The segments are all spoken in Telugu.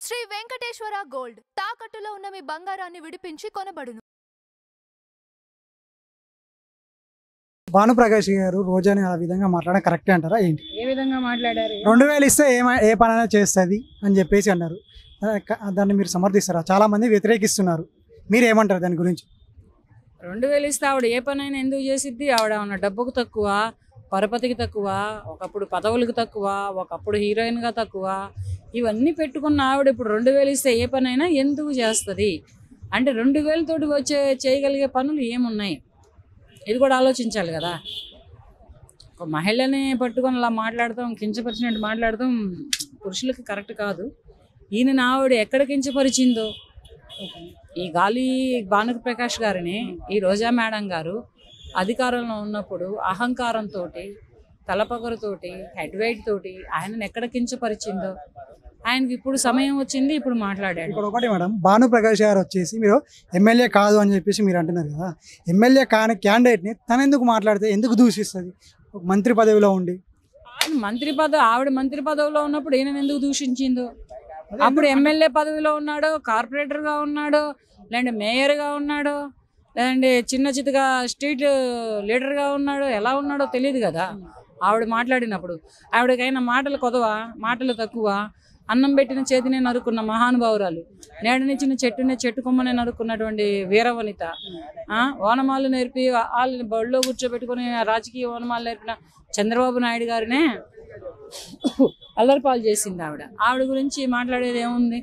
శ్రీ వెంకటేశ్వర గోల్డ్ తాకట్టులో ఉన్న మీ బంగారాన్ని విడిపించి కొనబడును. భానుప్రకాష్ గారు రోజాని ఆ విధంగా మాట్లాడడం కరెక్టే అంటారా ఏంటి? ఏ విధంగా మాట్లాడారు? 2000 ఇస్తే ఏ పనైనా చేస్తుంది అని చెప్పేసి అన్నారు. దాన్ని మీరు సమర్థిస్తారా? చాలా మంది వ్యతిరేకిస్తున్నారు, మీరు ఏమంటారు దాని గురించి? 2000 ఇస్తే ఆవిడ ఏ పనైనా ఎందుకు చేసిద్ది? ఆవిడ ఉన్న డబ్బుకు తక్కువ, పరపతికి తక్కువ, ఒకప్పుడు పదవులకు తక్కువ, ఒకప్పుడు హీరోయిన్గా తక్కువ, ఇవన్నీ పెట్టుకున్న ఆవిడ ఇప్పుడు 2000 ఇస్తే ఏ పనైనా ఎందుకు చేస్తుంది అంటే 2000 తోటి చేయగలిగే పనులు ఏమున్నాయి? ఇది కూడా ఆలోచించాలి కదా. ఒక మహిళని పట్టుకొని అలా మాట్లాడతాం, కించపరిచినట్టు మాట్లాడతాం పురుషులకి కరెక్ట్ కాదు. ఈయన ఆవిడ ఎక్కడ కించపరిచిందో, ఈ గాలి భానుప్రకాష్ గారిని ఈ రోజా మేడం గారు అధికారంలో ఉన్నప్పుడు అహంకారంతో, తలపగరుతోటి, హెడ్ వెయిట్ తోటి ఆయనను ఎక్కడ కించపరిచిందో, ఆయనకి ఇప్పుడు సమయం వచ్చింది, ఇప్పుడు మాట్లాడాడు. ఇక్కడ ఒకటి మేడం, భానుప్రకాష్ గారు వచ్చేసి మీరు ఎమ్మెల్యే కాదు అని చెప్పేసి మీరు అంటున్నారు కదా, ఎమ్మెల్యే కాని క్యాండిడేట్ని తను ఎందుకు మాట్లాడితే ఎందుకు దూషిస్తుంది? మంత్రి పదవిలో ఉండి ఆవిడ మంత్రి పదవిలో ఉన్నప్పుడు ఈయన ఎందుకు దూషించిందో, అప్పుడు ఎమ్మెల్యే పదవిలో ఉన్నాడో, కార్పొరేటర్గా ఉన్నాడో, లేదంటే మేయర్గా ఉన్నాడో, లేదంటే చిన్న చిత్తగా స్ట్రీట్ లీడర్గా ఉన్నాడో, ఎలా ఉన్నాడో తెలియదు కదా. ఆవిడ మాట్లాడినప్పుడు ఆవిడకైనా మాటలు కొదవ, మాటలు తక్కువ. అన్నం పెట్టిన చేతినే నరుకున్న మహానుభావురాలు, నేడనిచ్చిన చెట్టు కొమ్మనే నరుకున్నటువంటి వీరవనిత, ఓనమాలు నేర్పి వాళ్ళని బడిలో కూర్చోబెట్టుకుని రాజకీయ ఓనమాలు నేర్పిన చంద్రబాబు నాయుడు గారినే అల్లరిపాలు చేసింది ఆవిడ. ఆవిడ గురించి మాట్లాడేది ఏముంది?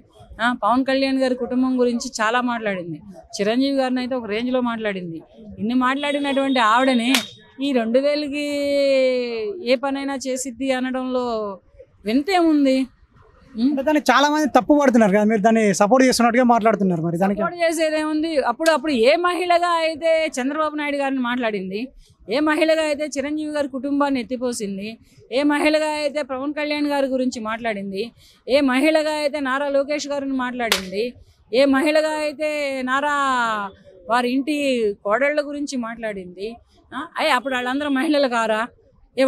పవన్ కళ్యాణ్ గారి కుటుంబం గురించి చాలా మాట్లాడింది, చిరంజీవి గారిని అయితే ఒక రేంజ్లో మాట్లాడింది. ఇన్ని మాట్లాడినటువంటి ఆవిడని ఈ 2000కి ఏ పనైనా చేసిద్ది అనడంలో వింతేముంది? దాన్ని చాలా మంది తప్పు పడుతున్నారు కదా, మీరు దాన్ని సపోర్ట్ చేస్తున్నట్టుగా మాట్లాడుతున్నారు. మరి దానికి సపోర్ట్ చేసేదేముంది? అప్పుడు ఏ మహిళగా అయితే చంద్రబాబు నాయుడు గారిని మాట్లాడింది, ఏ మహిళగా అయితే చిరంజీవి గారి కుటుంబాన్ని ఎత్తిపోసింది, ఏ మహిళగా అయితే పవన్ కళ్యాణ్ గారి గురించి మాట్లాడింది, ఏ మహిళగా అయితే నారా లోకేష్ గారిని మాట్లాడింది, ఏ మహిళగా అయితే నారా వారి ఇంటి కోడళ్ళ గురించి మాట్లాడింది, అప్పుడు వాళ్ళందరూ మహిళలు కారా?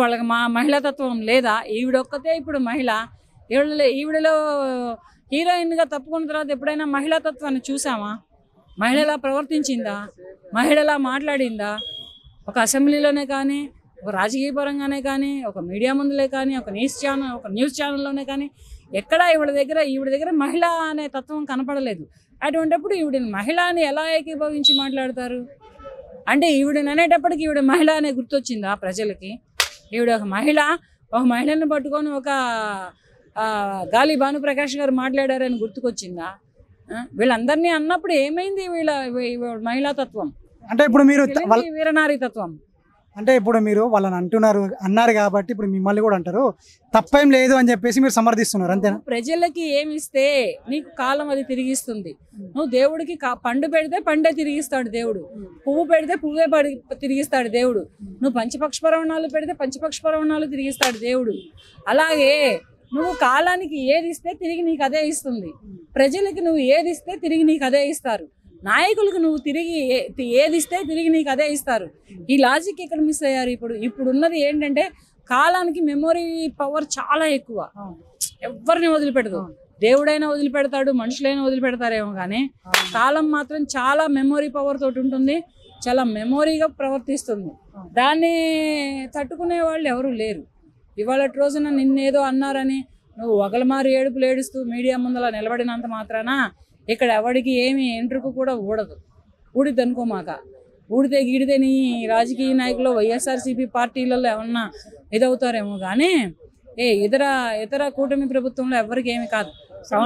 వాళ్ళకి మహిళాతత్వం లేదా? ఈవిడొక్కతే ఇప్పుడు మహిళ. ఈవిడలో హీరోయిన్గా తప్పుకున్న తర్వాత ఎప్పుడైనా మహిళాతత్వాన్ని చూసామా? మహిళలా ప్రవర్తించిందా? మహిళలా మాట్లాడిందా? ఒక అసెంబ్లీలోనే కానీ, ఒక రాజకీయ పరంగానే కానీ, ఒక మీడియా ముందులే కానీ, ఒక న్యూస్ ఛానల్లోనే కానీ ఎక్కడా ఈవిడ దగ్గర మహిళ అనే తత్వం కనపడలేదు. అటువంటిప్పుడు ఈవిడని మహిళ అని ఎలా ఏకీభవించి మాట్లాడతారు? అంటే ఈవిడని అనేటప్పటికి ఈవిడ మహిళ అనే గుర్తొచ్చిందా ప్రజలకి? ఈవిడ ఒక మహిళని పట్టుకొని ఒక గాలి భానుప్రకాష్ గారు మాట్లాడారని గుర్తుకొచ్చిందా? వీళ్ళందరినీ అన్నప్పుడు ఏమైంది వీళ్ళ మహిళాతత్వం? అంటే ఇప్పుడు మీరు వీరనారీ తత్వం అంటే ఇప్పుడు మీరు వాళ్ళని అన్నారు కాబట్టి ఇప్పుడు మిమ్మల్ని కూడా అంటారు, తప్పేం లేదు అని చెప్పేసి మీరు సమర్థిస్తున్నారు, అంతేనా? ప్రజలకి ఏమిస్తే నీకు కాలం అది తిరిగిస్తుంది. నువ్వు దేవుడికి పండు పెడితే పండే తిరిగిస్తాడు దేవుడు, పువ్వు పెడితే పువ్వే తిరిగిస్తాడు దేవుడు, నువ్వు పంచపక్ష పరవణాలు పెడితే పంచపక్ష పరవణాలు తిరిగిస్తాడు దేవుడు. అలాగే నువ్వు కాలానికి ఏది ఇస్తే తిరిగి నీకు అదే ఇస్తుంది, ప్రజలకి నువ్వు ఏది ఇస్తే తిరిగి నీకు అదే ఇస్తారు, నాయకులకు నువ్వు తిరిగి ఏది ఇస్తే తిరిగి నీకు అదే ఇస్తారు. ఈ లాజిక్ ఎక్కడ మిస్ అయ్యారు? ఇప్పుడున్నది ఏంటంటే కాలానికి మెమొరీ పవర్ చాలా ఎక్కువ, ఎవరిని వదిలిపెడదు. దేవుడైనా వదిలిపెడతాడు, మనుషులైనా వదిలిపెడతారేమో, కానీ కాలం మాత్రం చాలా మెమొరీ పవర్ తోటి ఉంటుంది, చాలా మెమొరీగా ప్రవర్తిస్తుంది. దాన్ని తట్టుకునే వాళ్ళు ఎవరు లేరు. ఇవాళ రోజున నిన్నేదో అన్నారని నువ్వు ఒకలమారి ఏడుపులు ఏడుస్తూ మీడియా ముందలా నిలబడినంత మాత్రాన ఇక్కడ ఎవరికి ఏమి ఎంట్రుకు కూడా ఊడిద్ది అనుకోమాక. ఊడితే గీడితే నీ రాజకీయ నాయకులు వైఎస్ఆర్సీపీ పార్టీలలో ఏమన్నా ఇదవుతారేమో, కానీ ఇతర కూటమి ప్రభుత్వంలో ఎవరికి ఏమి కాదు.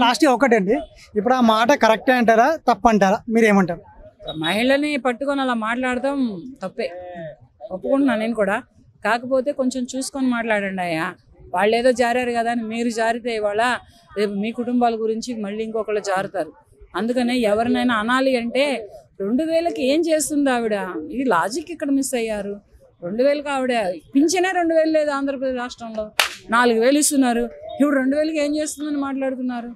లాస్ట్ ఒకటండి, ఇప్పుడు ఆ మాట కరెక్టే అంటారా తప్పంటారా? మీరేమంటారు? మహిళని పట్టుకొని అలా మాట్లాడతాం తప్పే, ఒప్పుకుంటున్నాను నేను కూడా. కాకపోతే కొంచెం చూసుకొని మాట్లాడండి అయ్యా. వాళ్ళు ఏదో జారారు కదా అని మీరు జారితే ఇవాళ రేపు మీ కుటుంబాల గురించి మళ్ళీ ఇంకొకళ్ళు జారుతారు. అందుకనే ఎవరినైనా అనాలి అంటే 2000కి ఏం చేస్తుంది ఆవిడ? ఇది లాజిక్ ఇక్కడ మిస్ అయ్యారు. 2000కి ఆవిడ పింఛనే 2000 లేదు ఆంధ్రప్రదేశ్ రాష్ట్రంలో, 4000 ఇస్తున్నారు. ఇప్పుడు 2000కి ఏం చేస్తుందని మాట్లాడుతున్నారు?